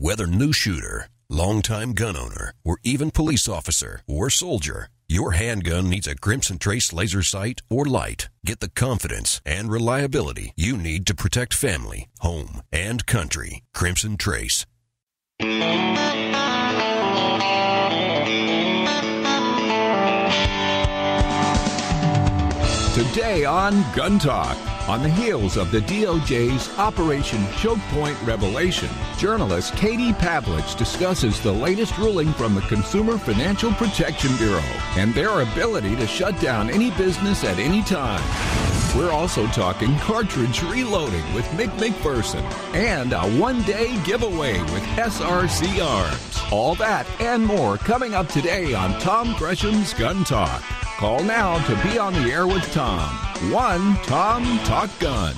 Whether new shooter, longtime gun owner, or even police officer or soldier, your handgun needs a Crimson Trace laser sight or light. Get the confidence and reliability you need to protect family, home, and country. Crimson Trace. Today on Gun Talk, on the heels of the DOJ's Operation Choke Point revelation, journalist Katie Pavlich discusses the latest ruling from the Consumer Financial Protection Bureau and their ability to shut down any business at any time. We're also talking cartridge reloading with Mick McPherson and a one-day giveaway with SRC Arms. All that and more coming up today on Tom Gresham's Gun Talk. Call now to be on the air with Tom. 1-Tom Talk Gun.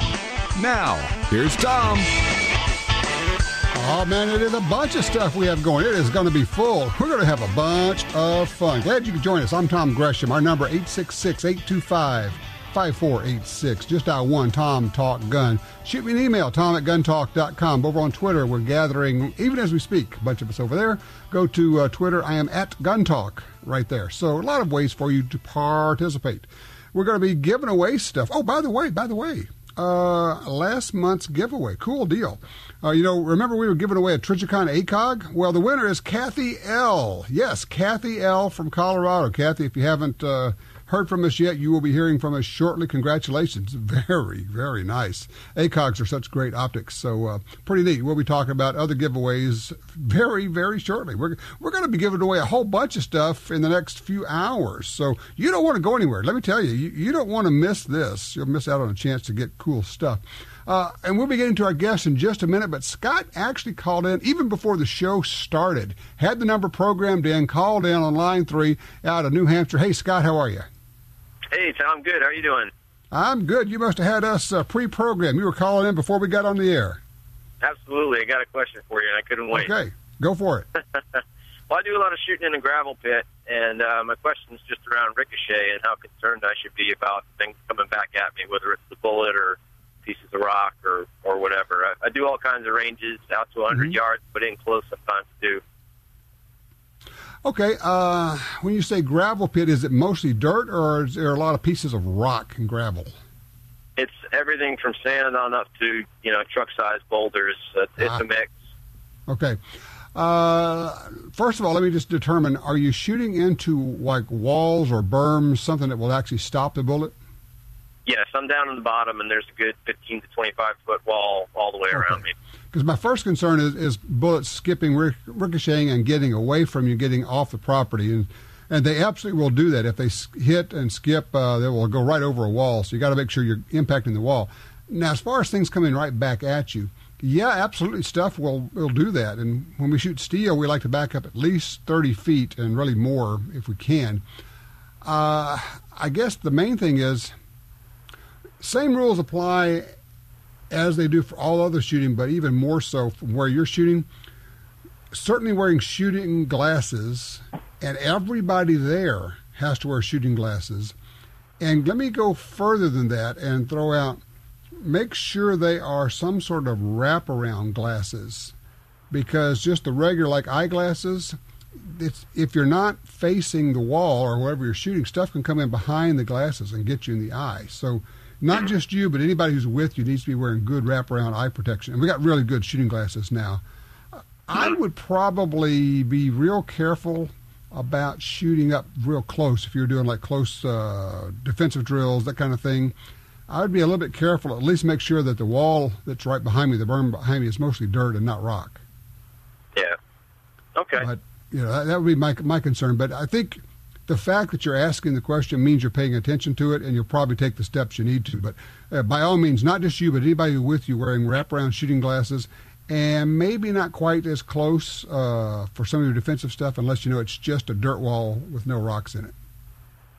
Now, here's Tom. Oh, man, it is a bunch of stuff we have going. It is going to be full. We're going to have a bunch of fun. Glad you could join us. I'm Tom Gresham. Our number, 866-825-5486. Just dial 1-Tom Talk Gun. Shoot me an email, tom@guntalk.com. Over on Twitter, we're gathering, even as we speak, a bunch of us over there. Go to Twitter. I am at Gun Talk right there. So a lot of ways for you to participate. We're going to be giving away stuff. Oh, by the way, last month's giveaway. Cool deal. Remember we were giving away a Trijicon ACOG? Well, the winner is Kathy L. Yes, Kathy L. from Colorado. Kathy, if you haven't heard from us yet, you will be hearing from us shortly. Congratulations. Very, very nice. ACOGs are such great optics, so pretty neat. We'll be talking about other giveaways very, very shortly. We're going to be giving away a whole bunch of stuff in the next few hours, so you don't want to go anywhere. Let me tell you, you don't want to miss this. You'll miss out on a chance to get cool stuff. And we'll be getting to our guests in just a minute, but Scott actually called in even before the show started, had the number programmed in, called in on line 3 out of New Hampshire. Hey, Scott, how are you? Hey, Tom, good. How are you doing? I'm good. You must have had us pre-programmed. You were calling in before we got on the air. Absolutely. I got a question for you, and I couldn't wait. Okay, go for it. Well, I do a lot of shooting in a gravel pit, and my question is just around ricochet and how concerned I should be about things coming back at me, whether it's the bullet or pieces of rock or whatever. I do all kinds of ranges out to 100 yards, but in close sometimes too. Okay, when you say gravel pit, is it mostly dirt, or is there a lot of pieces of rock and gravel? It's everything from sand on up to, truck-sized boulders. It's a mix. Okay. First of all, let me just determine, are you shooting into, like, walls or berms, something that will actually stop the bullet? Yes, I'm down in the bottom, and there's a good 15 to 25-foot wall all the way around me. Because my first concern is bullets skipping, ricocheting, and getting away from you, getting off the property. And they absolutely will do that. If they hit and skip, they will go right over a wall. So you got to make sure you're impacting the wall. Now, as far as things coming right back at you, yeah, absolutely, stuff will do that. And when we shoot steel, we like to back up at least 30 feet and really more if we can. I guess the main thing is, same rules apply as they do for all other shooting, but even more so from where you're shooting. Certainly wearing shooting glasses, and everybody there has to wear shooting glasses. And let me go further than that and throw out, make sure they are some sort of wraparound glasses, because just the regular like eyeglasses, if you're not facing the wall or wherever you're shooting, stuff can come in behind the glasses and get you in the eye. So not just you, but anybody who's with you needs to be wearing good wraparound eye protection. And we got really good shooting glasses now. I would probably be real careful about shooting up real close. If you're doing like close defensive drills, that kind of thing, I would be a little bit careful. At least make sure that the wall that's right behind me, the berm behind me, is mostly dirt and not rock. Yeah. Okay. But that would be my concern. But I think the fact that you're asking the question means you're paying attention to it, and you'll probably take the steps you need to. But by all means, not just you, but anybody with you wearing wraparound shooting glasses, and maybe not quite as close for some of your defensive stuff, unless you know it's just a dirt wall with no rocks in it.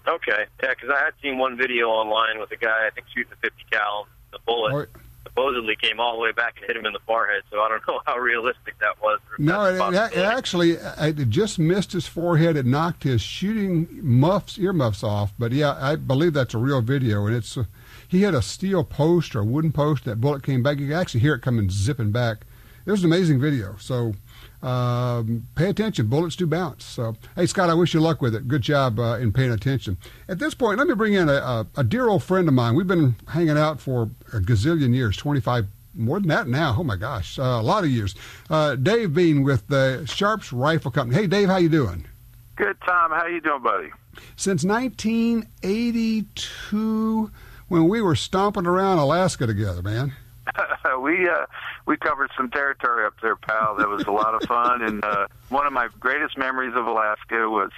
Okay, yeah, because I had seen one video online with a guy, I think, shooting a 50 cal. The bullet supposedly came all the way back and hit him in the forehead, so I don't know how realistic that was. No, it just missed his forehead. It knocked his shooting earmuffs off. But, yeah, I believe that's a real video, and he had a steel post or a wooden post. That bullet came back. You could actually hear it coming zipping back. it was an amazing video. So pay attention. Bullets do bounce. So, hey, Scott, I wish you luck with it. Good job in paying attention. At this point, let me bring in a dear old friend of mine. We've been hanging out for a gazillion years, 25, more than that now. Oh, my gosh, a lot of years. Dave Bean with the Sharps Rifle Company. Hey, Dave, how you doing? Good, Tom. How you doing, buddy? Since 1982, when we were stomping around Alaska together, man. We covered some territory up there, pal. That was a lot of fun. And one of my greatest memories of Alaska was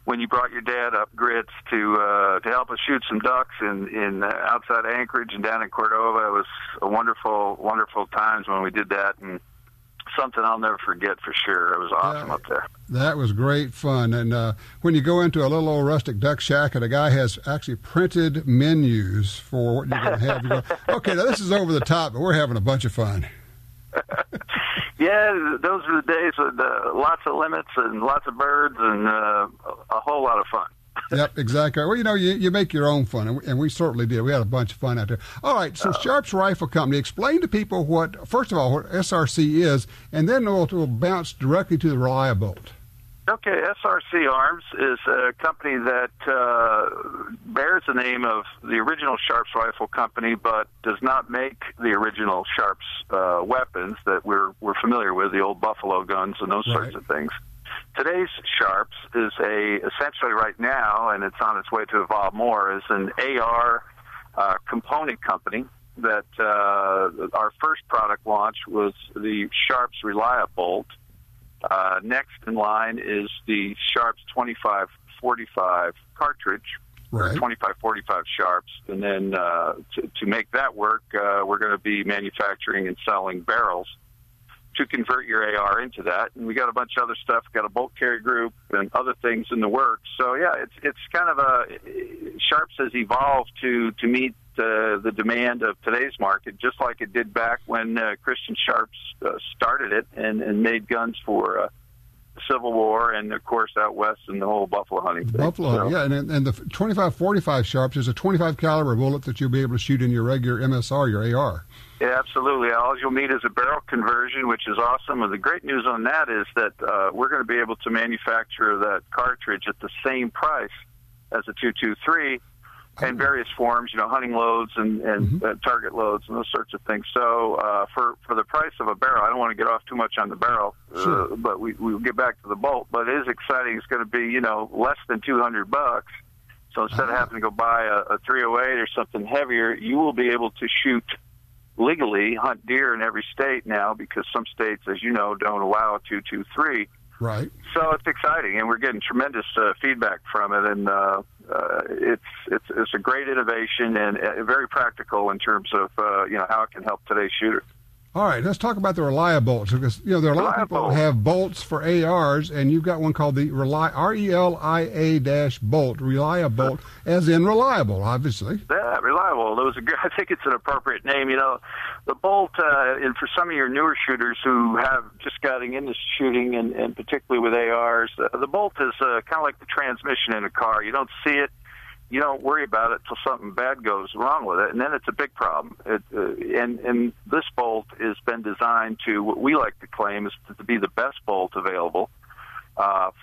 when you brought your dad up grits to help us shoot some ducks in outside Anchorage and down in Cordova. It was a wonderful, wonderful times when we did that, and something I'll never forget for sure. It was awesome up there. That was great fun. And when you go into a little old rustic duck shack and a guy has actually printed menus for what you're going to have, you go, okay, now this is over the top, but we're having a bunch of fun. Yeah, those are the days with lots of limits and lots of birds and a whole lot of fun. Yep, exactly. Well, you make your own fun, and we certainly did. We had a bunch of fun out there. All right, so Sharps Rifle Company, explain to people first of all, what SRC is, and then we'll bounce directly to the relia-bolt. Okay, SRC Arms is a company that bears the name of the original Sharps Rifle Company, but does not make the original Sharps weapons that we're familiar with, the old Buffalo guns and those sorts of things. Today's Sharps is essentially right now, and it's on its way to evolve more, is an AR component company that our first product launch was the Sharps relia-bolt. Next in line is the Sharps 2545 cartridge, right. 2545 Sharps. And then to make that work, we're going to be manufacturing and selling barrels to convert your AR into that. And we got a bunch of other stuff. Got a bolt carry group and other things in the works. So yeah, it's kind of Sharps has evolved to meet the demand of today's market, just like it did back when Christian Sharps started it and made guns for the Civil War and, of course, out west in the whole buffalo hunting thing. Buffalo, yeah. And the 2545 Sharps is a 25 caliber bullet that you'll be able to shoot in your regular MSR, your AR. Yeah, absolutely. All you'll need is a barrel conversion, which is awesome. And the great news on that is that we're going to be able to manufacture that cartridge at the same price as a 223 in various forms, hunting loads and target loads and those sorts of things. So for the price of a barrel, I don't want to get off too much on the barrel, but we'll get back to the bolt. But it is exciting. It's going to be, less than $200. So instead of having to go buy a 308 or something heavier, you will be able to shoot legally, hunt deer in every state now, because some states, as you know, don't allow a 223. Right. So it's exciting, and we're getting tremendous feedback from it, and it's a great innovation and very practical in terms of how it can help today's shooter. All right, let's talk about the relia-bolts, because there are a lot of people who have bolts for ARs, and you've got one called the RELIA-bolt, relia-bolt, as in reliable, obviously. Yeah, reliable. I think it's an appropriate name. The bolt, and for some of your newer shooters who have just gotten into shooting, and particularly with ARs, the bolt is kind of like the transmission in a car. You don't see it. You don't worry about it till something bad goes wrong with it, and then it's a big problem. And this bolt has been designed to, what we like to claim, is to be the best bolt available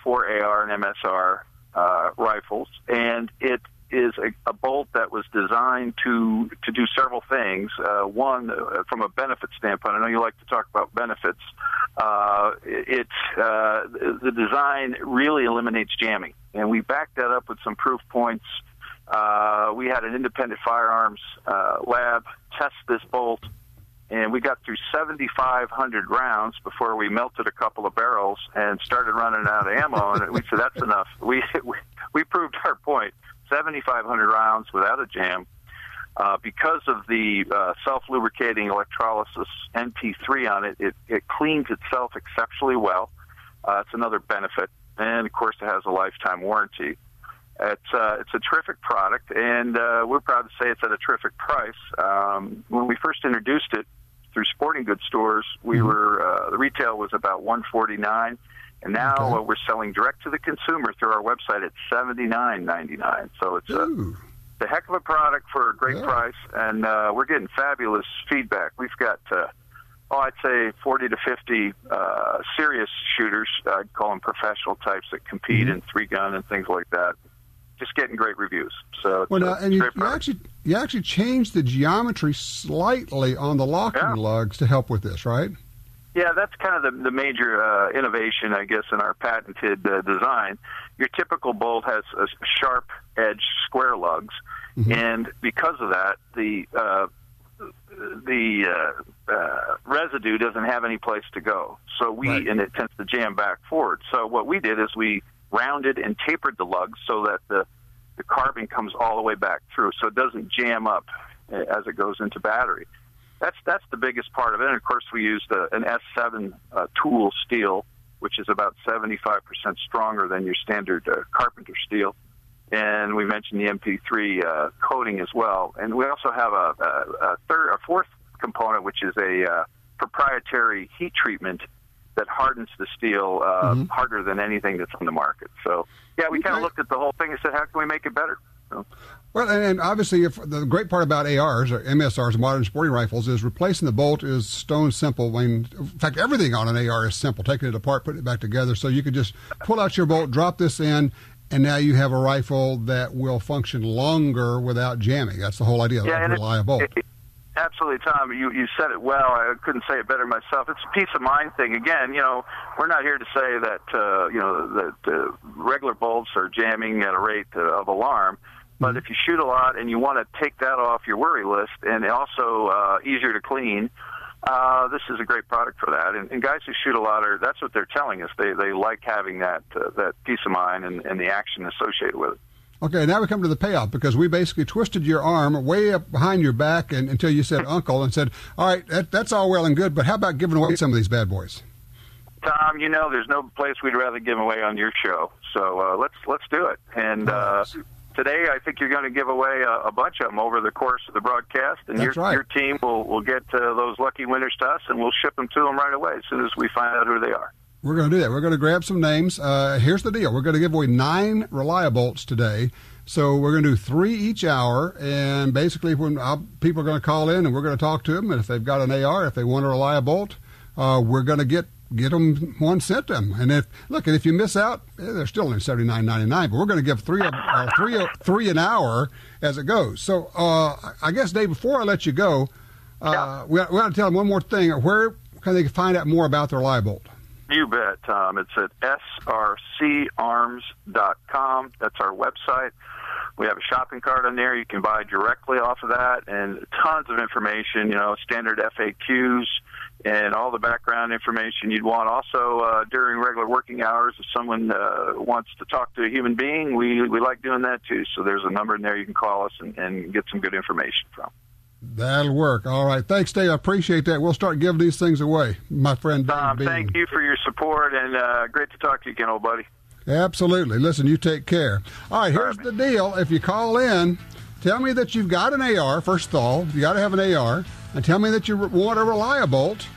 for AR and MSR rifles. And it is a bolt that was designed to do several things. One, from a benefit standpoint, I know you like to talk about benefits. The design really eliminates jamming, and we backed that up with some proof points. We had an independent firearms lab test this bolt, and we got through 7,500 rounds before we melted a couple of barrels and started running out of ammo. And we said, that's enough. We proved our point. 7,500 rounds without a jam. Because of the self-lubricating electrolysis NP3 on it, it cleans itself exceptionally well. It's another benefit. And, of course, it has a lifetime warranty. It's a terrific product, and we're proud to say it's at a terrific price. When we first introduced it through sporting goods stores, we were the retail was about $149, and now we're selling direct to the consumer through our website at $79.99. So it's a heck of a product for a great price, and we're getting fabulous feedback. We've got I I'd say 40 to 50 serious shooters. I'd call them professional types that compete in 3-gun and things like that. Just getting great reviews. So well, now, and you actually changed the geometry slightly on the locking lugs to help with this, right? Yeah, that's kind of the major innovation, I guess, in our patented design. Your typical bolt has a sharp-edged square lugs, and because of that, the residue doesn't have any place to go. So and it tends to jam back forward. So what we did is we rounded and tapered the lugs so that the carbon comes all the way back through, so it doesn't jam up as it goes into battery. That's the biggest part of it. And of course, we used an S7 tool steel, which is about 75% stronger than your standard carpenter steel. And we mentioned the MP3 coating as well. And we also have a fourth component, which is a proprietary heat treatment that hardens the steel harder than anything that's on the market. So, yeah, we kind of looked at the whole thing and said, how can we make it better? So. Well, and obviously, the great part about ARs, or MSRs, modern sporting rifles, is replacing the bolt is stone simple. I mean, in fact, everything on an AR is simple. Taking it apart, putting it back together. So you could just pull out your bolt, drop this in, and now you have a rifle that will function longer without jamming. That's the whole idea of relia-bolt. Absolutely, Tom. You said it well. I couldn't say it better myself. It's a peace of mind thing. Again, we're not here to say that that regular bolts are jamming at a rate of alarm. But if you shoot a lot and you want to take that off your worry list, and also easier to clean, this is a great product for that. And guys who shoot a lot that's what they're telling us. They like having that peace of mind and the action associated with it. Okay, now we come to the payoff, because we basically twisted your arm way up behind your back until you said uncle and said, all right, that's all well and good, but how about giving away some of these bad boys? Tom, there's no place we'd rather give away on your show. So let's do it. And today I think you're going to give away a bunch of them over the course of the broadcast. And your team will get those lucky winners to us, and we'll ship them to them right away as soon as we find out who they are. We're going to do that. We're going to grab some names. Here's the deal. We're going to give away 9 relia-bolts today. So we're going to do 3 each hour. And basically, when people are going to call in, and we're going to talk to them. And if they've got an AR, if they want a relia-bolt, we're going to get them one sent them. And if you miss out, they're still only $79.99. But we're going to give three an hour as it goes. So I guess, Dave, before I let you go, we got to tell them one more thing. Where can they find out more about the relia-bolt? You bet, Tom. It's at srcarms.com. That's our website. We have a shopping cart on there. You can buy directly off of that, and tons of information, standard FAQs and all the background information you'd want. Also, during regular working hours, if someone wants to talk to a human being, we like doing that too. So there's a number in there you can call us and get some good information from. That'll work. All right. Thanks, Dave. I appreciate that. We'll start giving these things away. My friend Tom, thank you for your support, and great to talk to you again, old buddy. Absolutely. Listen, you take care. All right, here's the deal. If you call in, tell me that you've got an AR, first of all. You got to have an AR. And tell me that you want a relia-bolt,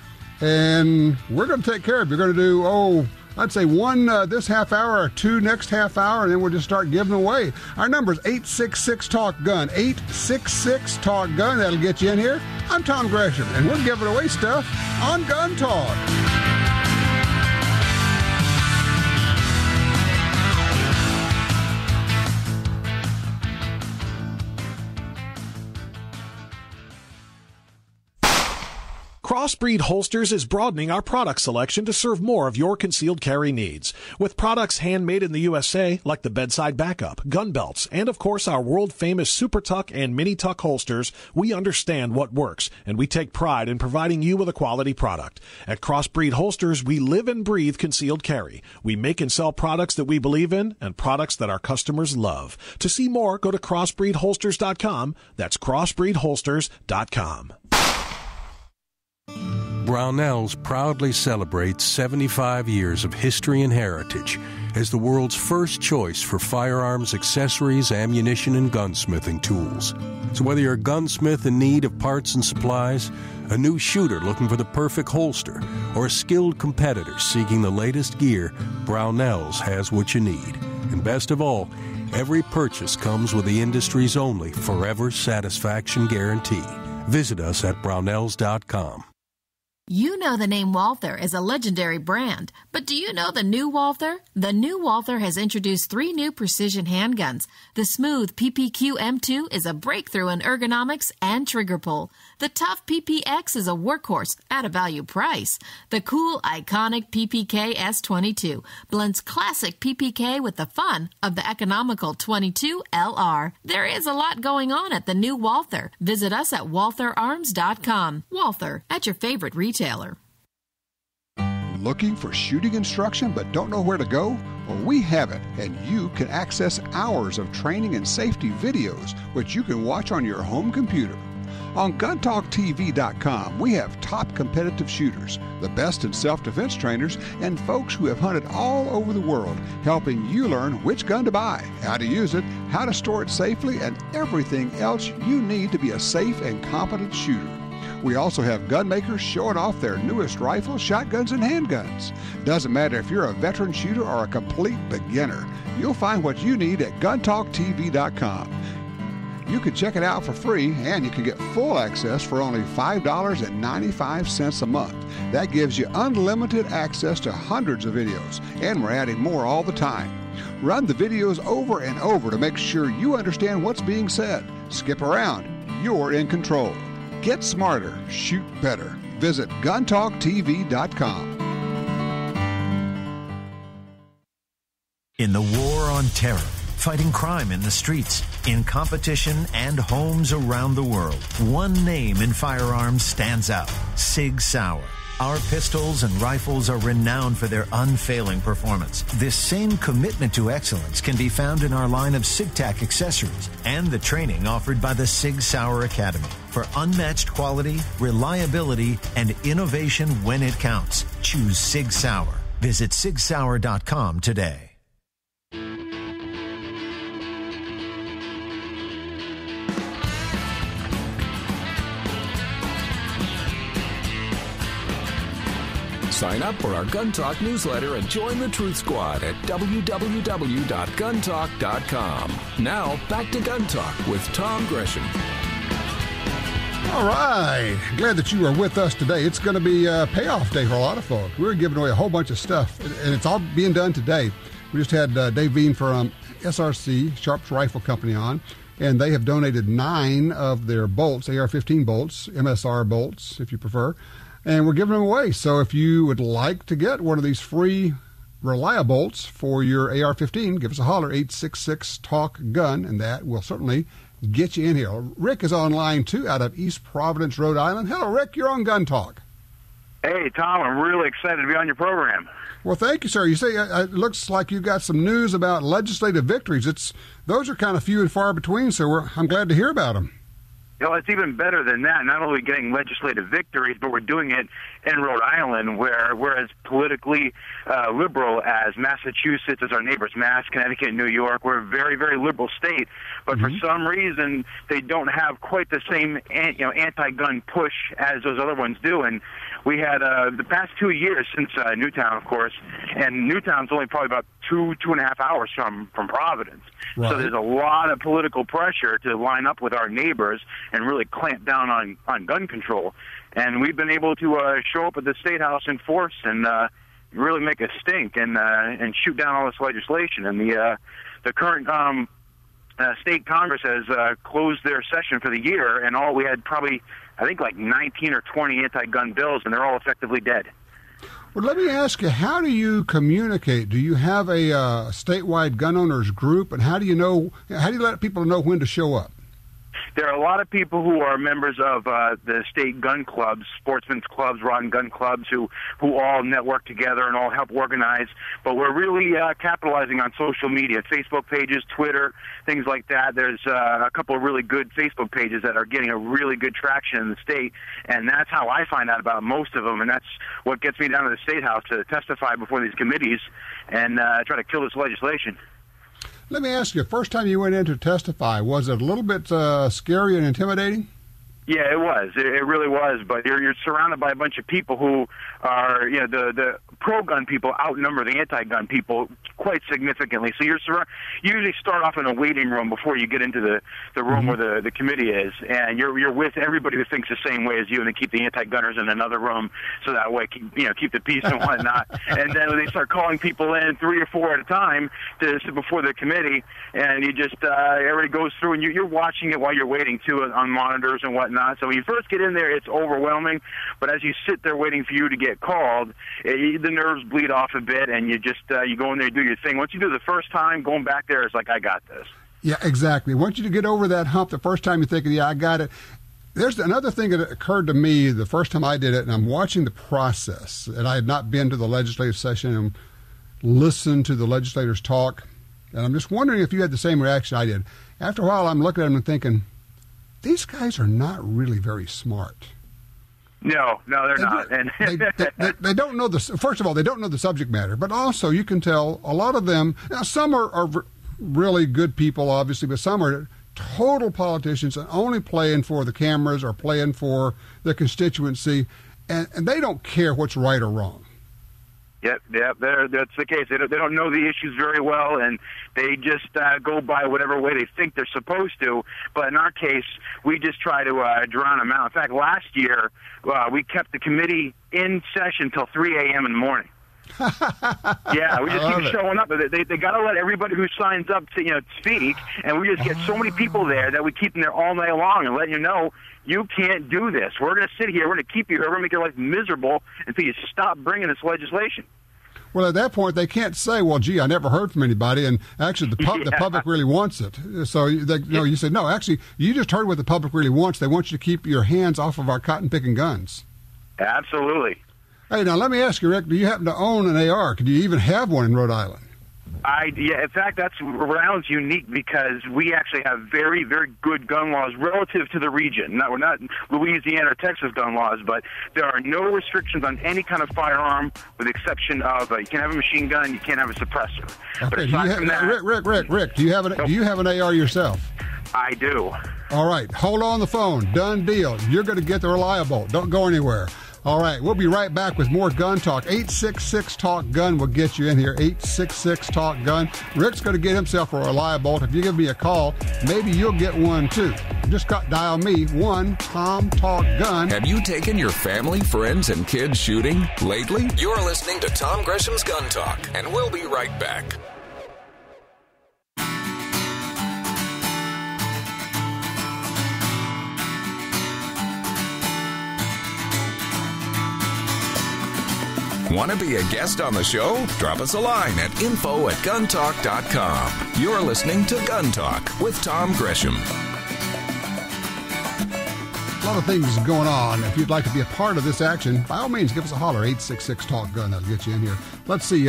and we're going to take care of it. You're going to do, I'd say 1 this half hour or 2 next half hour, and then we'll just start giving away. Our number is 866-TALK-GUN, 866-TALK-GUN. That'll get you in here. I'm Tom Gresham, and we're giving away stuff on Gun Talk. Crossbreed Holsters is broadening our product selection to serve more of your concealed carry needs. With products handmade in the USA, like the bedside backup, gun belts, and of course our world-famous Super Tuck and Mini Tuck holsters, we understand what works, and we take pride in providing you with a quality product. At Crossbreed Holsters, we live and breathe concealed carry. We make and sell products that we believe in and products that our customers love. To see more, go to crossbreedholsters.com. That's crossbreedholsters.com. Brownells proudly celebrates 75 years of history and heritage as the world's first choice for firearms, accessories, ammunition, and gunsmithing tools. So whether you're a gunsmith in need of parts and supplies, a new shooter looking for the perfect holster, or a skilled competitor seeking the latest gear, Brownells has what you need. And best of all, every purchase comes with the industry's only forever satisfaction guarantee. Visit us at Brownells.com. You know the name Walther is a legendary brand, but do you know the new Walther? The new Walther has introduced 3 new precision handguns. The smooth PPQ M2 is a breakthrough in ergonomics and trigger pull. The tough PPX is a workhorse at a value price. The cool, iconic PPK S22 blends classic PPK with the fun of the economical 22 LR. There is a lot going on at the new Walther. Visit us at waltherarms.com. Walther, at your favorite retailer. Looking for shooting instruction but don't know where to go? Well, we have it, and you can access hours of training and safety videos, which you can watch on your home computer. On GunTalkTV.com, we have top competitive shooters, the best in self-defense trainers, and folks who have hunted all over the world, helping you learn which gun to buy, how to use it, how to store it safely, and everything else you need to be a safe and competent shooter. We also have gun makers showing off their newest rifles, shotguns, and handguns. Doesn't matter if you're a veteran shooter or a complete beginner. You'll find what you need at GunTalkTV.com. You can check it out for free, and you can get full access for only $5.95 a month. That gives you unlimited access to hundreds of videos, and we're adding more all the time. Run the videos over and over to make sure you understand what's being said. Skip around. You're in control. Get smarter, shoot better. Visit GunTalkTV.com. In the war on terror, fighting crime in the streets, in competition and homes around the world, one name in firearms stands out: Sig Sauer. Our pistols and rifles are renowned for their unfailing performance. This same commitment to excellence can be found in our line of SigTac accessories and the training offered by the Sig Sauer Academy. For unmatched quality, reliability, and innovation when it counts, choose Sig Sauer. Visit SigSauer.com today. Sign up for our Gun Talk newsletter and join the Truth Squad at www.guntalk.com. Now, back to Gun Talk with Tom Gresham. All right. Glad that you are with us today. It's going to be a payoff day for a lot of folks. We're giving away a whole bunch of stuff, and it's all being done today. We just had Dave Veen from SRC, Sharps Rifle Company, on, and they have donated 9 of their bolts, AR-15 bolts, MSR bolts, if you prefer, and we're giving them away. So if you would like to get one of these free relia-bolts for your AR-15, give us a holler, 866-TALK-GUN, and that will certainly get you in here. Rick is on line 2 out of East Providence, Rhode Island. Hello, Rick. You're on Gun Talk. Hey, Tom. I'm really excited to be on your program. Well, thank you, sir. You say it looks like you've got some news about legislative victories. Those are kind of few and far between, so I'm glad to hear about them. You know, it's even better than that. Not only getting legislative victories, but we're doing it in Rhode Island, where we're as politically liberal as Massachusetts, as our neighbors, Mass, Connecticut, and New York. We're a very, very liberal state, but for some reason they don't have quite the same anti-gun push as those other ones do. And we had the past 2 years since Newtown, of course, and Newtown's only probably about 2.5 hours from Providence. Right. So there's a lot of political pressure to line up with our neighbors and really clamp down on gun control. And we've been able to show up at the State House in force and really make a stink and shoot down all this legislation. And the current state Congress has closed their session for the year, and we had probably, I think, like 19 or 20 anti-gun bills, and they're all effectively dead. Well, let me ask you, how do you communicate? Do you have a statewide gun owners group, and how do you let people know when to show up? There are a lot of people who are members of the state gun clubs, sportsmen's clubs, rod and gun clubs, who all network together and all help organize. But we're really capitalizing on social media, Facebook pages, Twitter, things like that. There's a couple of really good Facebook pages that are getting a really good traction in the state, and that's how I find out about most of them, and that's what gets me down to the State House to testify before these committees and try to kill this legislation. Let me ask you, first time you went in to testify, was it a little bit scary and intimidating? Yeah, it was. It really was. But you're surrounded by a bunch of people who are, the pro-gun people outnumber the anti-gun people quite significantly. So you usually start off in a waiting room before you get into the room where the committee is, and you're with everybody who thinks the same way as you, and they keep the anti-gunners in another room so that way keep the peace and whatnot. And then they start calling people in 3 or 4 at a time to sit before the committee, and you just everybody goes through, and you're watching it while you're waiting too on monitors and whatnot. So when you first get in there, it's overwhelming, but as you sit there waiting for you to get called, the nerves bleed off a bit, and you just you go in there and do your thing. Once you do the first time, going back there is like, I got this. Yeah, exactly. Once you get over that hump, the first time you're thinking, yeah, I got it. There's another thing that occurred to me the first time I did it, and I'm watching the process, and I had not been to the legislative session and listened to the legislators talk, and I'm just wondering if you had the same reaction I did. After a while, I'm looking at them and thinking, these guys are not really very smart. No, they're not. And they don't know first of all, they don't know the subject matter, but also you can tell a lot of them, now some are really good people, obviously, but some are total politicians and only playing for the cameras or playing for their constituency, and they don't care what's right or wrong. Yep, that's the case. They don't know the issues very well, and they just go by whatever way they think they're supposed to. But in our case, we just try to drown them out. In fact, last year, we kept the committee in session till 3 a.m. in the morning. Yeah, we just keep showing up. They got to let everybody who signs up to speak, and we just get so many people there that we keep them there all night long and let you know you can't do this. We're going to sit here. We're going to keep you here. We're going to make your life miserable until you stop bringing this legislation. Well, at that point, they can't say, well, gee, I never heard from anybody, and actually the public really wants it. So you said, no, actually, you just heard what the public really wants. They want you to keep your hands off of our cotton-picking guns. Absolutely. Hey, now let me ask you, Rick, do you happen to own an AR? Do you even have one in Rhode Island? In fact, Rhode Island's unique because we actually have very, very good gun laws relative to the region. We're not Louisiana or Texas gun laws, but there are no restrictions on any kind of firearm with the exception of you can't have a machine gun, you can't have a suppressor. Okay. But aside from that, Rick, do you have an AR yourself? I do. All right, hold on the phone. Done deal. You're going to get the relia-bolt. Don't go anywhere. All right, we'll be right back with more gun talk. 866-TALK-GUN will get you in here. 866-TALK-GUN. Rick's going to get himself a relia-bolt. If you give me a call, maybe you'll get one too. Just dial me, Tom-TALK-GUN. Have you taken your family, friends, and kids shooting lately? You're listening to Tom Gresham's Gun Talk, and we'll be right back. Want to be a guest on the show? Drop us a line at info@guntalk.com. You're listening to Gun Talk with Tom Gresham. A lot of things going on. If you'd like to be a part of this action, by all means, give us a holler. 866-TALK-GUN. That'll get you in here. Let's see.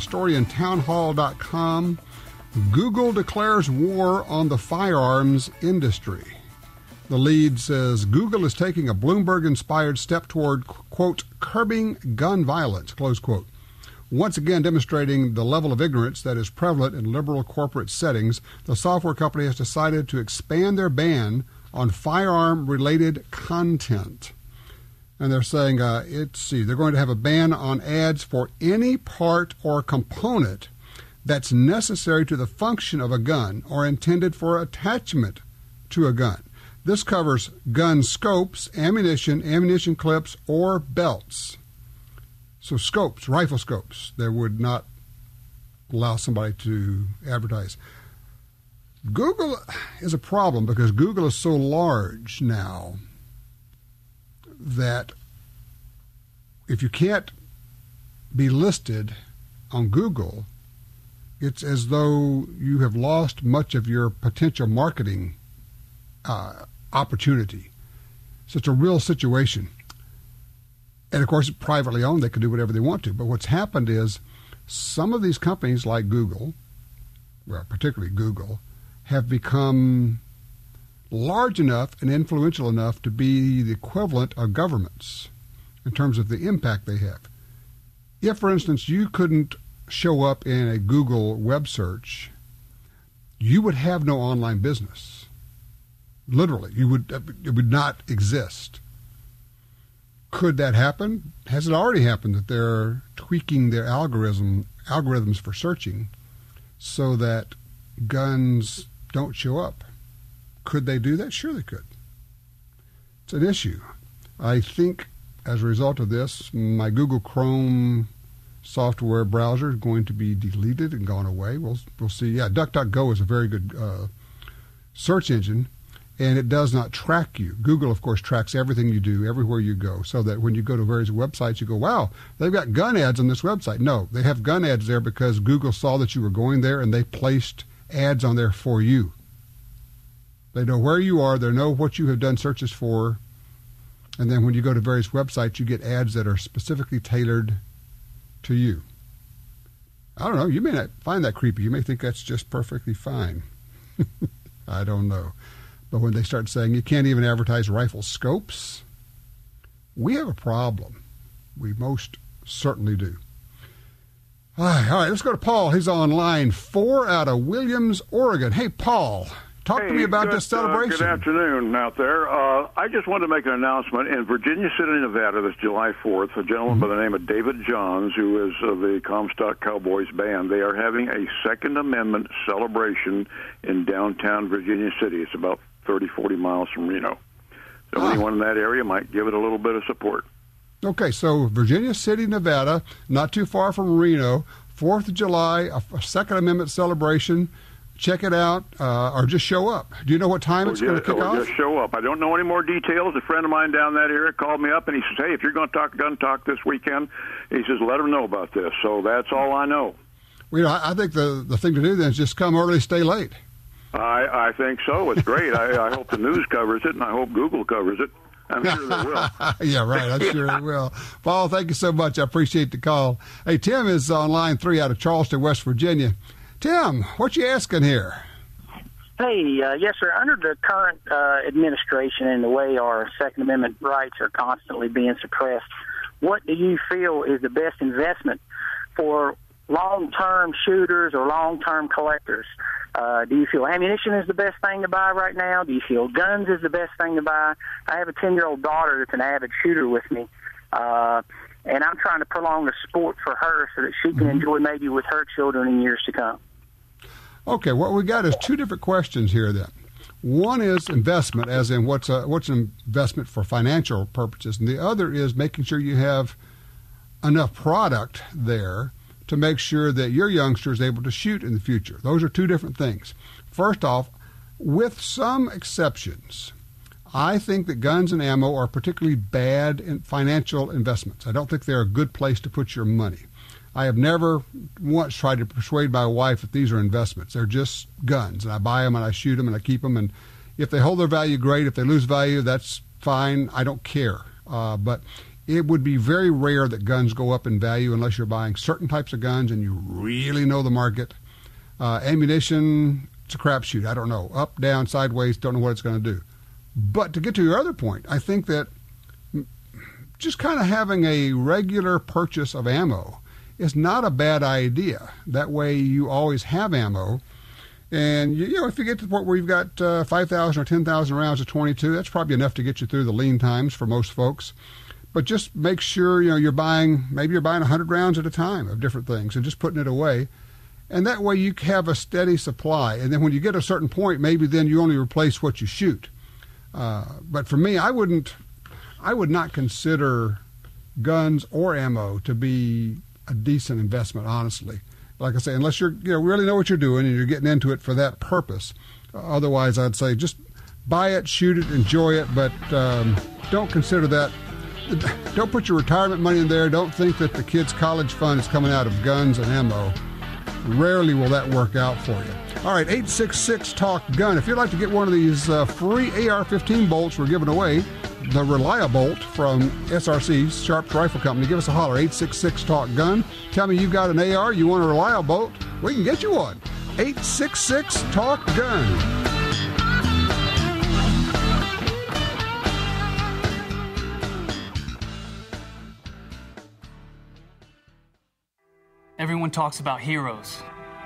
Story in townhall.com. Google declares war on the firearms industry. The lead says Google is taking a Bloomberg-inspired step toward, quote, curbing gun violence, close quote. Once again demonstrating the level of ignorance that is prevalent in liberal corporate settings, the software company has decided to expand their ban on firearm-related content. And they're saying, they're going to have a ban on ads for any part or component that's necessary to the function of a gun or intended for attachment to a gun. This covers gun scopes, ammunition clips, or belts. So scopes, rifle scopes, they would not allow somebody to advertise. Google is a problem because Google is so large now that if you can't be listed on Google, it's as though you have lost much of your potential marketing opportunity. So it's a real situation. And of course, it's privately owned. They can do whatever they want to. But what's happened is some of these companies like Google, well, particularly Google, have become large enough and influential enough to be the equivalent of governments in terms of the impact they have. If, for instance, you couldn't show up in a Google web search, you would have no online business. Literally, it would not exist. Could that happen? Has it already happened that they're tweaking their algorithm algorithms for searching so that guns don't show up. Could they do that? Sure they could. It's an issue. I think as a result of this, my Google Chrome software browser is going to be deleted and gone away. We'll see. Yeah, DuckDuckGo is a very good search engine, and it does not track you. Google, of course, tracks everything you do, everywhere you go, so that when you go to various websites, you go, wow, they've got gun ads on this website. No, they have gun ads there because Google saw that you were going there, and they placed ads on there for you. They know where you are. They know what you have done searches for. And then when you go to various websites, you get ads that are specifically tailored to you. I don't know. You may not find that creepy. You may think that's just perfectly fine. I don't know. But when they start saying you can't even advertise rifle scopes, we have a problem. We most certainly do. All right, let's go to Paul. He's on line 4 out of Williams, Oregon. Hey, Paul. Talk to me about this celebration. Good afternoon out there. I just wanted to make an announcement. In Virginia City, Nevada, this July 4th, a gentleman by the name of David Johns, who is of the Comstock Cowboys band, they are having a Second Amendment celebration in downtown Virginia City. It's about 30, 40 miles from Reno. So anyone in that area might give it a little bit of support. Okay, so Virginia City, Nevada, not too far from Reno, 4th of July, a Second Amendment celebration. Check it out, or just show up. Do you know what time it's going to kick off? Just show up. I don't know any more details. A friend of mine down that area called me up, and he says, hey, if you're going to talk gun talk this weekend, he says, let them know about this. So that's all I know. Well, I think the thing to do then is just come early, stay late. I think so. It's great. I hope the news covers it, and I hope Google covers it. I'm sure they will. Yeah, right. I'm sure they will. Paul, thank you so much. I appreciate the call. Hey, Tim is on line 3 out of Charleston, West Virginia. Tim, what you asking here? Hey, yes, sir. Under the current administration and the way our Second Amendment rights are constantly being suppressed, what do you feel is the best investment for long-term shooters or long-term collectors? Do you feel ammunition is the best thing to buy right now? Do you feel guns is the best thing to buy? I have a 10-year-old daughter that's an avid shooter with me, and I'm trying to prolong the sport for her so that she can enjoy maybe with her children in years to come. Okay, what we got is 2 different questions here then. One is investment, as in what's an investment for financial purposes, and the other is making sure you have enough product there to make sure that your youngster is able to shoot in the future. Those are 2 different things. First off, with some exceptions, I think that guns and ammo are particularly bad financial investments. I don't think they're a good place to put your money. I have never once tried to persuade my wife that these are investments. They're just guns, and I buy them and I shoot them and I keep them. And if they hold their value, great. If they lose value, that's fine. I don't care. But it would be very rare that guns go up in value unless you're buying certain types of guns and you really know the market. Ammunition, it's a crapshoot. I don't know. Up, down, sideways, don't know what it's going to do. But to get to your other point, I think that just kind of having a regular purchase of ammo is not a bad idea. That way you always have ammo. And, you know, if you get to the point where you've got 5,000 or 10,000 rounds of .22, that's probably enough to get you through the lean times for most folks. But just make sure, you know, you're buying 100 rounds at a time of different things and just putting it away. And that way you have a steady supply. And then when you get a certain point, maybe then you only replace what you shoot. But for me, I would not consider guns or ammo to be a decent investment, honestly. Like I say, unless you really know what you're doing and you're getting into it for that purpose. Otherwise, I'd say just buy it, shoot it, enjoy it, but don't consider that. Don't put your retirement money in there. Don't think that the kids' college fund is coming out of guns and ammo. Rarely will that work out for you. All right, 866-TALK-GUN. If you'd like to get one of these free AR-15 bolts we're giving away, the relia-bolt from SRC's Sharps Rifle Company, give us a holler, 866-TALK-GUN. Tell me you've got an AR, you want a relia-bolt, we can get you one. 866-TALK-GUN. Everyone talks about heroes,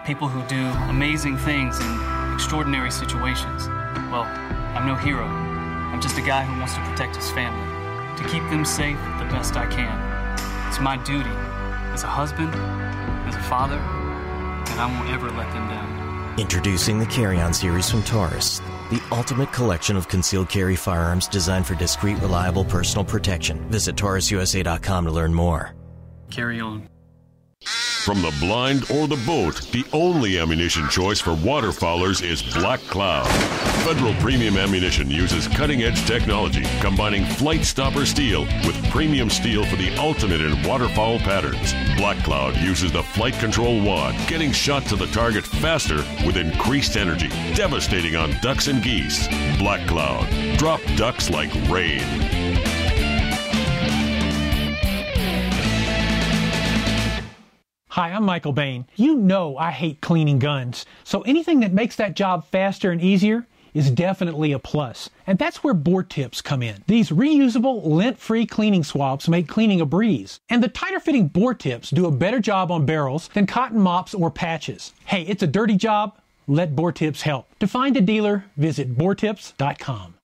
people who do amazing things in extraordinary situations. Well, I'm no hero. I'm just a guy who wants to protect his family, to keep them safe the best I can. It's my duty as a husband, as a father, and I won't ever let them down. Introducing the Carry-On series from Taurus, the ultimate collection of concealed carry firearms designed for discreet, reliable personal protection. Visit TaurusUSA.com to learn more. Carry on. From the blind or the boat, the only ammunition choice for waterfowlers is Black Cloud. Federal Premium Ammunition uses cutting-edge technology, combining flight stopper steel with premium steel for the ultimate in waterfowl patterns. Black Cloud uses the flight control wad, getting shot to the target faster with increased energy, devastating on ducks and geese. Black Cloud. Drop ducks like rain. Hi, I'm Michael Bain. You know I hate cleaning guns, so anything that makes that job faster and easier is definitely a plus. And that's where bore tips come in. These reusable, lint-free cleaning swabs make cleaning a breeze. And the tighter-fitting bore tips do a better job on barrels than cotton mops or patches. Hey, it's a dirty job. Let bore tips help. To find a dealer, visit boretips.com.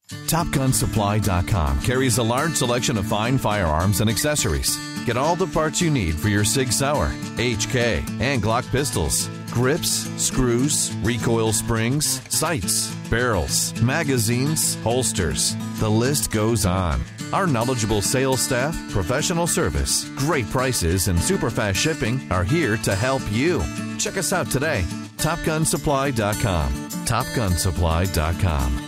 TopGunSupply.com carries a large selection of fine firearms and accessories. Get all the parts you need for your Sig Sauer, HK, and Glock pistols. Grips, screws, recoil springs, sights, barrels, magazines, holsters. The list goes on. Our knowledgeable sales staff, professional service, great prices, and super fast shipping are here to help you. Check us out today. TopGunSupply.com. TopGunSupply.com.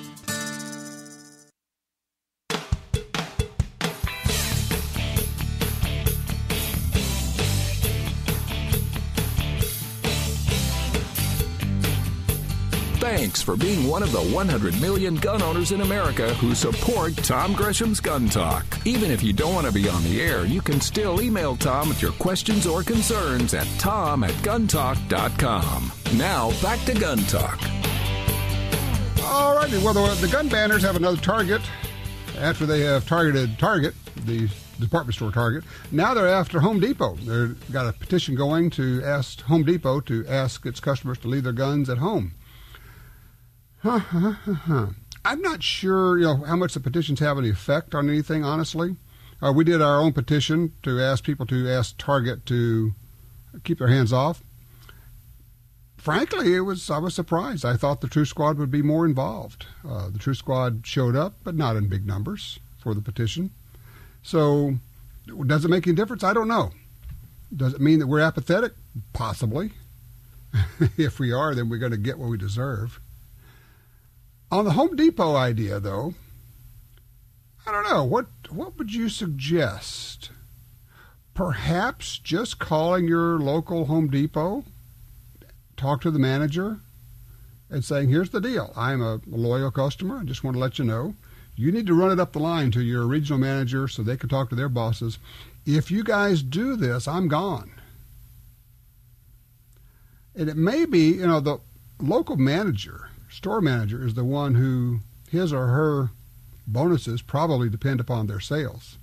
Thanks for being one of the 100 million gun owners in America who support Tom Gresham's Gun Talk. Even if you don't want to be on the air, you can still email Tom with your questions or concerns at tom@guntalk.com. Now, back to Gun Talk. All righty. Well, the gun banners have another target after they have targeted Target, the department store Target. Now they're after Home Depot. They've got a petition going to ask Home Depot to ask its customers to leave their guns at home. I'm not sure, how much the petitions have any effect on anything, honestly. We did our own petition to ask people to ask Target to keep their hands off. Frankly, I was surprised. I thought the Truth Squad would be more involved. The Truth Squad showed up, but not in big numbers for the petition. So, does it make any difference? I don't know. Does it mean that we're apathetic? Possibly. If we are, then we're going to get what we deserve. On the Home Depot idea, though, I don't know. What would you suggest? Perhaps just calling your local Home Depot, talk to the manager, and saying, here's the deal. I'm a loyal customer. I just want to let you know. You need to run it up the line to your regional manager so they can talk to their bosses. If you guys do this, I'm gone. And it may be, the local manager, store manager, is the one who his or her bonuses probably depend upon their sales.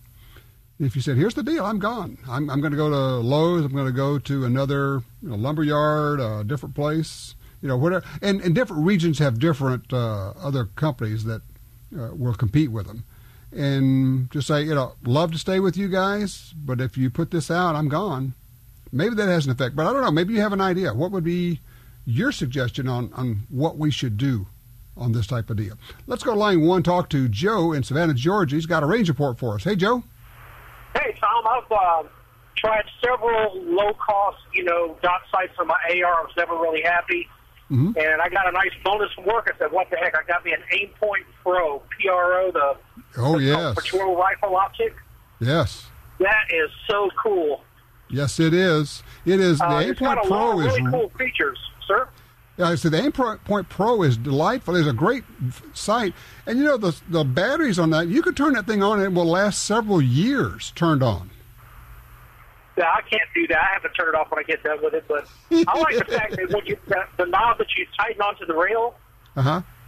If you said, here's the deal, I'm gone. I'm going to go to Lowe's. I'm going to go to another lumber yard, a different place, whatever. And different regions have different other companies that will compete with them. And just say, love to stay with you guys, but if you put this out, I'm gone. Maybe that has an effect. But I don't know. Maybe you have an idea. What would be your suggestion on what we should do on this type of deal? Let's go to line one, talk to Joe in Savannah, Georgia. He's got a range report for us. Hey, Joe. Hey, Tom. I've tried several low-cost, dot sights for my AR. I was never really happy. Mm-hmm. And I got a nice bonus from work. I said, what the heck? I got me an Aim Point Pro, PRO, the patrol rifle optic. Yes. That is so cool. Yes, it is. It is. The Aim Point Pro is really cool features, sir. Yeah, I said the Aim Point Pro is delightful. It's a great sight, and the batteries on that, you could turn that thing on and it will last several years turned on. Yeah, I can't do that. I have to turn it off when I get done with it. But I like the fact that when the knob that you tighten onto the rail,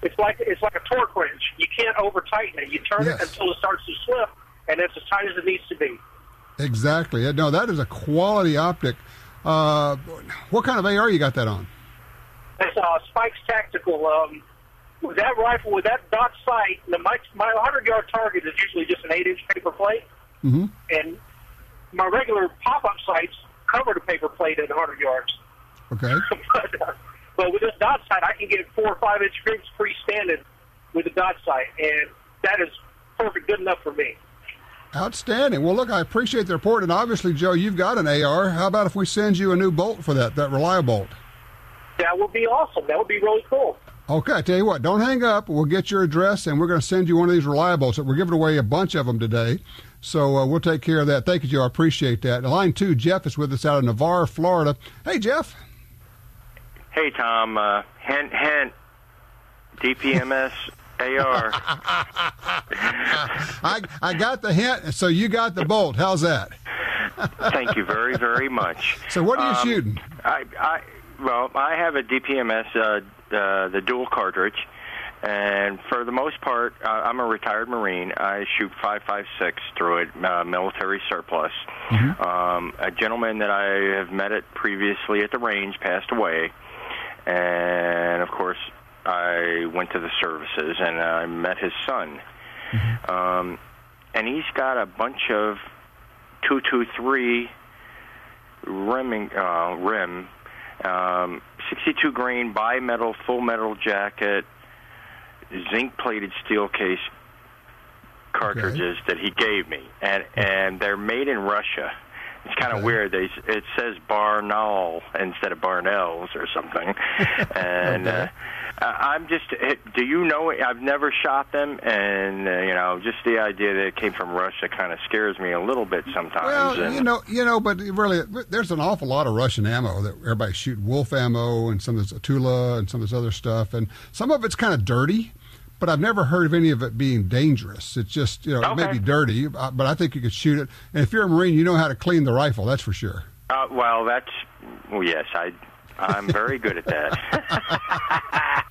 it's like a torque wrench. You can't over tighten it. You turn it until it starts to slip, and it's as tight as it needs to be. Exactly. No, that is a quality optic. What kind of AR you got that on? It's Spikes Tactical. With that rifle, with that dot sight, my 100-yard target is usually just an 8-inch paper plate. Mm-hmm. And my regular pop-up sights cover the paper plate at 100 yards. Okay. But with this dot sight, I can get 4 or 5 inch groups freestanding with the dot sight, and that is perfect, good enough for me. Outstanding. Well, look, I appreciate the report, and obviously, Joe, you've got an AR. How about if we send you a new bolt for that relia-bolt? That would be awesome. That would be really cool. Okay, I tell you what, don't hang up. We'll get your address, and we're going to send you one of these relia-bolts. We're giving away a bunch of them today, so we'll take care of that. Thank you, Joe. I appreciate that. Line 2, Jeff is with us out of Navarre, Florida. Hey, Jeff. Hey, Tom. Hint, DPMS AR. I got the hint, so you got the bolt. How's that? Thank you very, very much. So what are you shooting? Well, I have a DPMS, the dual cartridge, and for the most part, I'm a retired Marine. I shoot 5.56 through it, military surplus. Mm-hmm. A gentleman that I have met previously at the range passed away, and of course, I went to the services, and I met his son. Mm-hmm. And he's got a bunch of 223 rim, 62 grain bimetal, full metal jacket, zinc-plated steel case cartridges that he gave me, and they're made in Russia. It's kind of weird. It says Barnall instead of Barnells or something. And I'm just, do you know, I've never shot them, and, just the idea that it came from Russia kind of scares me a little bit sometimes. Well, but really, there's an awful lot of Russian ammo that everybody's shooting, wolf ammo, and some of it's Atula, and some of this other stuff, and some of it's kind of dirty. But I've never heard of any of it being dangerous. It's just, it may be dirty, but I think you could shoot it. And if you're a Marine, you know how to clean the rifle, that's for sure. Yes, I'm very good at that.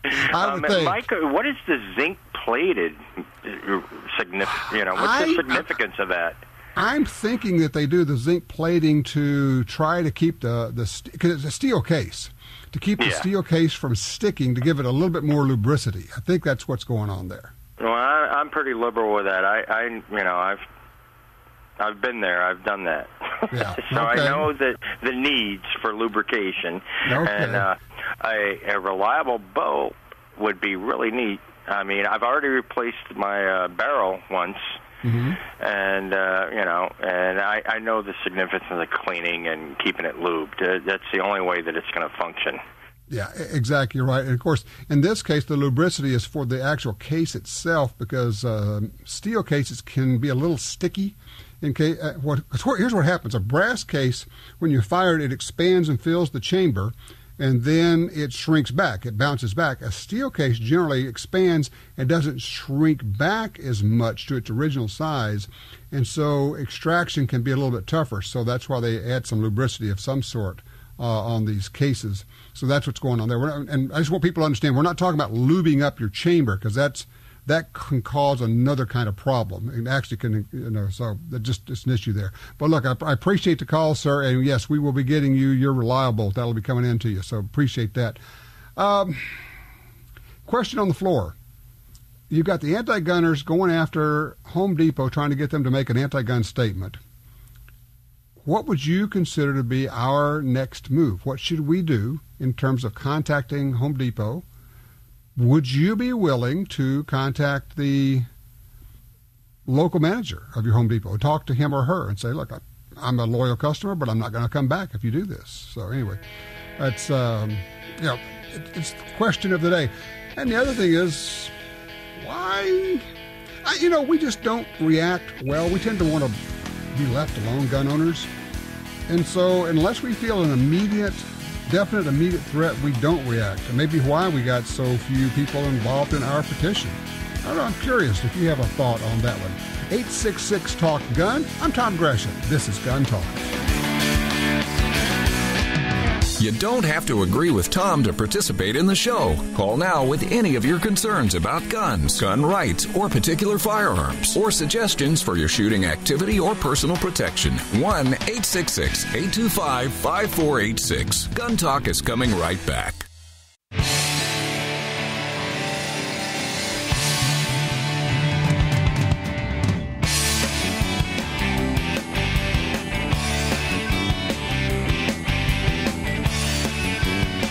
I would think. Mike, what is the zinc-plated significance, what's the significance of that? I'm thinking that they do the zinc plating to try to keep because it's a steel case. To keep the steel case from sticking, to give it a little bit more lubricity. I think that's what's going on there. Well, I'm pretty liberal with that. I've been there. I've done that. Yeah. So I know that the needs for lubrication, and a reliable bolt would be really neat. I mean, I've already replaced my barrel once. Mm-hmm. And and I know the significance of the cleaning and keeping it lubed. That's the only way that it's going to function. Yeah, exactly right. And of course, in this case, the lubricity is for the actual case itself, because steel cases can be a little sticky. Here's what happens: a brass case, when you fire it, it expands and fills the chamber, and then it shrinks back. It bounces back. A steel case generally expands and doesn't shrink back as much to its original size, and so extraction can be a little bit tougher. So that's why they add some lubricity of some sort on these cases. So that's what's going on there. And I just want people to understand, we're not talking about lubing up your chamber, because that can cause another kind of problem. It actually can, so it's an issue there. But look, I appreciate the call, sir, and yes, we will be getting you your relia-bolt. That'll be coming in to you, so appreciate that. Question on the floor. You've got the anti-gunners going after Home Depot, trying to get them to make an anti-gun statement. What would you consider to be our next move? What should we do in terms of contacting Home Depot? Would you be willing to contact the local manager of your Home Depot, talk to him or her, and say, look, I'm a loyal customer, but I'm not going to come back if you do this? So anyway, that's, it's the question of the day. And the other thing is, why? We just don't react well. We tend to want to be left alone, gun owners. And so unless we feel an definite immediate threat, we don't react. And maybe why we got so few people involved in our petition. I don't know, I'm curious if you have a thought on that one. 866-TALK-GUN. I'm Tom Gresham. This is Gun Talk. You don't have to agree with Tom to participate in the show. Call now with any of your concerns about guns, gun rights, or particular firearms, or suggestions for your shooting activity or personal protection. 1-866-825-5486. Gun Talk is coming right back.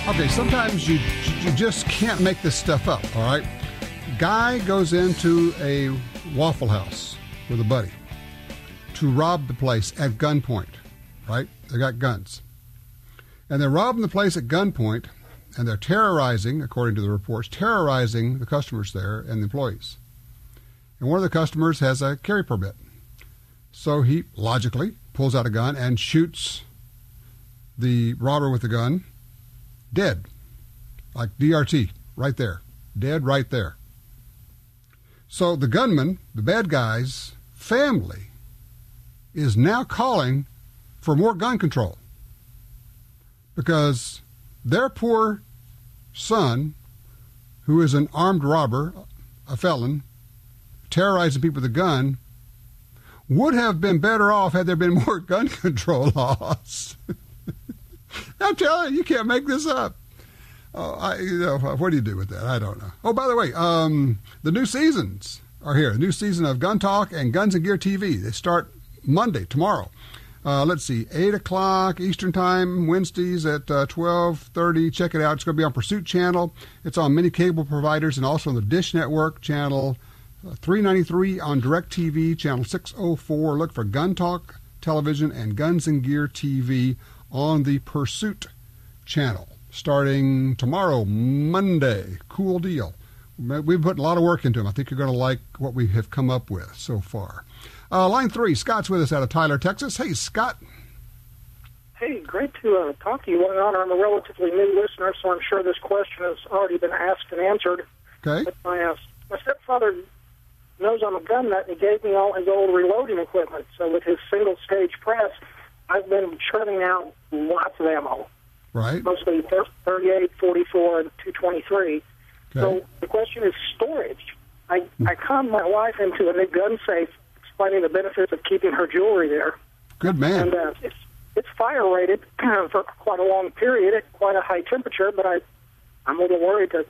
Okay, sometimes you just can't make this stuff up, all right? Guy goes into a Waffle House with a buddy to rob the place at gunpoint, right? They got guns. And they're robbing the place at gunpoint, and they're terrorizing, according to the reports, terrorizing the customers there and the employees. And one of the customers has a carry permit. So he logically pulls out a gun and shoots the robber with the gun dead. Like DRT, right there. Dead right there. So the gunman, the bad guy's family, is now calling for more gun control because their poor son, who is an armed robber, a felon, terrorizing people with a gun, would have been better off had there been more gun control laws. I'm telling you, you can't make this up. What do you do with that? I don't know. Oh, by the way, the new seasons are here. The new season of Gun Talk and Guns and Gear TV. They start Monday, tomorrow. Let's see, 8 o'clock Eastern Time, Wednesdays at 12:30. Check it out. It's going to be on Pursuit Channel. It's on many cable providers and also on the Dish Network, Channel 393 on DirecTV, Channel 604. Look for Gun Talk Television and Guns and Gear TV on the Pursuit Channel starting tomorrow, Monday. Cool deal. We've put a lot of work into them. I think you're going to like what we have come up with so far. Line 3, Scott's with us out of Tyler, Texas. Hey, Scott. Hey, great to talk to you. One honor. I'm a relatively new listener, so I'm sure this question has already been asked and answered. Okay. But my stepfather knows I'm a gun nut, and he gave me all his old reloading equipment. So with his single-stage press, I've been churning out lots of ammo. Right. Mostly 38, 44, and 223. Okay. So the question is storage. I conned my wife into a new gun safe, explaining the benefits of keeping her jewelry there. Good man. And it's fire rated for quite a long period at quite a high temperature, but I'm a little worried to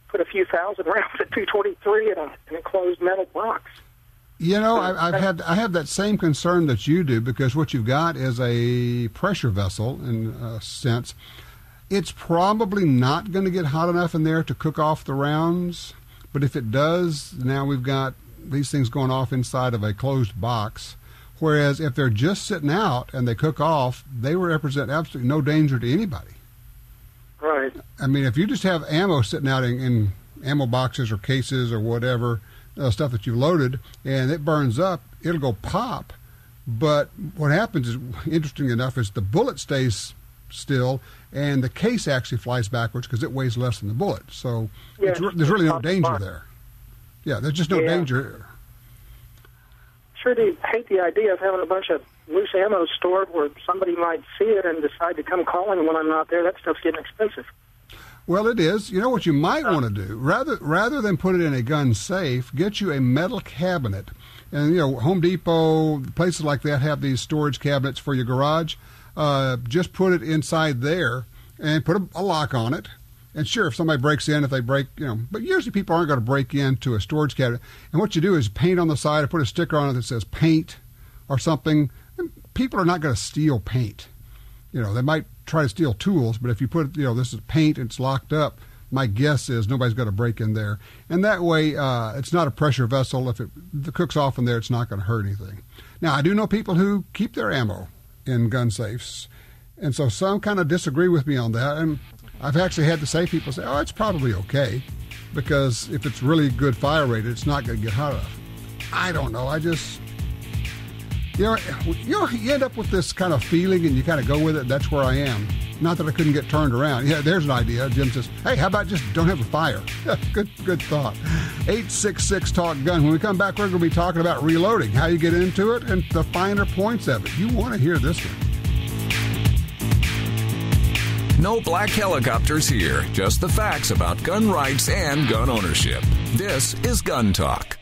put a few thousand rounds at 223 in an enclosed metal box. You know, I have that same concern that you do, because what you've got is a pressure vessel in a sense. It's probably not going to get hot enough in there to cook off the rounds, but if it does, now we've got these things going off inside of a closed box, whereas if they're just sitting out and they cook off, they represent absolutely no danger to anybody. Right. I mean, if you just have ammo sitting out in ammo boxes or cases or whatever, stuff that you've loaded, and it burns up, it'll go pop. But what happens is, interesting enough, is the bullet stays still, and the case actually flies backwards because it weighs less than the bullet. So there's really no danger there. Yeah, there's just no danger. Sure do hate the idea of having a bunch of loose ammo stored where somebody might see it and decide to come calling when I'm not there. That stuff's getting expensive. Well, it is. You know what you might want to do? Rather than put it in a gun safe, get you a metal cabinet. And, you know, Home Depot, places like that have these storage cabinets for your garage. Just put it inside there and put a lock on it. And sure, if somebody breaks in, if they break, you know, but usually people aren't going to break into a storage cabinet. And what you do is paint on the side or put a sticker on it that says paint or something. And people are not going to steal paint. You know, they might try to steal tools, but if you put, you know, this is paint and it's locked up, my guess is nobody's going to break in there. And that way, it's not a pressure vessel. If it cooks off in there, it's not going to hurt anything. Now, I do know people who keep their ammo in gun safes, and so some kind of disagree with me on that. And I've actually had to say, people say, oh, it's probably okay, because if it's really good fire rated, it's not going to get hot enough. I don't know. I just, you end up with this kind of feeling and you kind of go with it. That's where I am. Not that I couldn't get turned around. Yeah, there's an idea. Jim says, hey, how about just don't have a fire? Good thought. 866-TALK-GUN. When we come back, we're going to be talking about reloading, how you get into it, and the finer points of it. You want to hear this one. No black helicopters here, just the facts about gun rights and gun ownership. This is Gun Talk.